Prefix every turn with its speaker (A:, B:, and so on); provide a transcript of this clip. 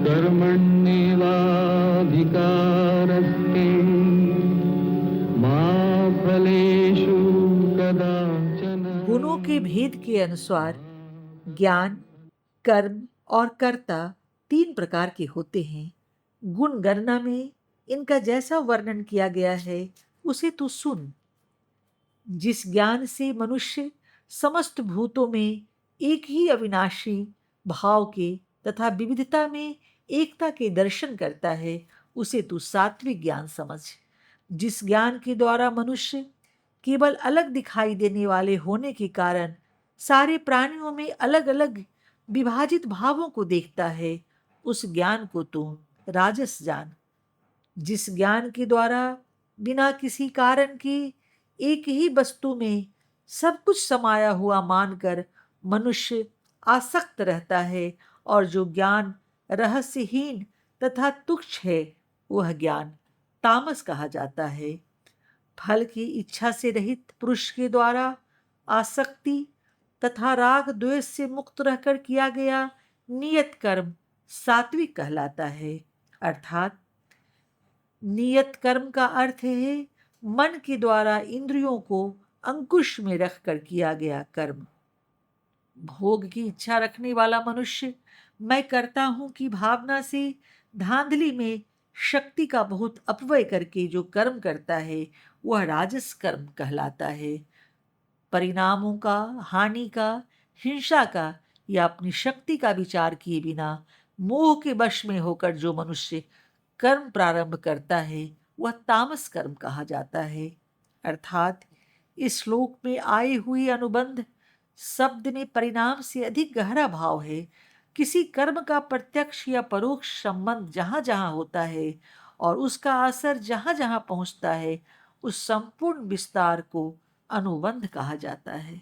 A: कर्मण्येवाधिकारस्ते मा फलेषु कदाचन।
B: गुणों के भेद के अनुसार ज्ञान, कर्म और कर्ता तीन प्रकार के होते हैं। गुण गणना में इनका जैसा वर्णन किया गया है उसे तू सुन। जिस ज्ञान से मनुष्य समस्त भूतों में एक ही अविनाशी भाव के तथा विविधता में एकता के दर्शन करता है उसे तू सात्विक ज्ञान समझ। जिस ज्ञान के द्वारा मनुष्य केवल अलग दिखाई देने वाले होने के कारण सारे प्राणियों में अलग अलग विभाजित भावों को देखता है उस ज्ञान को तू राजस जान। जिस ज्ञान के द्वारा बिना किसी कारण के एक ही वस्तु में सब कुछ समाया हुआ मानकर मनुष्य आसक्त रहता है और जो ज्ञान रहस्यहीन तथा तुच्छ है वह ज्ञान तामस कहा जाता है। फल की इच्छा से रहित पुरुष के द्वारा आसक्ति तथा राग द्वेष से मुक्त रहकर किया गया नियत कर्म सात्विक कहलाता है। अर्थात नियत कर्म का अर्थ है मन के द्वारा इंद्रियों को अंकुश में रखकर किया गया कर्म। भोग की इच्छा रखने वाला मनुष्य मैं करता हूं की भावना से धांधली में शक्ति का बहुत अपव्यय करके जो कर्म करता है वह राजस कर्म कहलाता है। परिणामों का, हानि का, हिंसा का या अपनी शक्ति का विचार किए बिना मोह के वश में होकर जो मनुष्य कर्म प्रारंभ करता है वह तामस कर्म कहा जाता है। अर्थात इस श्लोक में आए हुए अनुबंध शब्द में परिणाम से अधिक गहरा भाव है। किसी कर्म का प्रत्यक्ष या परोक्ष संबंध जहां जहां होता है और उसका असर जहां जहां पहुंचता है उस संपूर्ण विस्तार को अनुबंध कहा जाता है।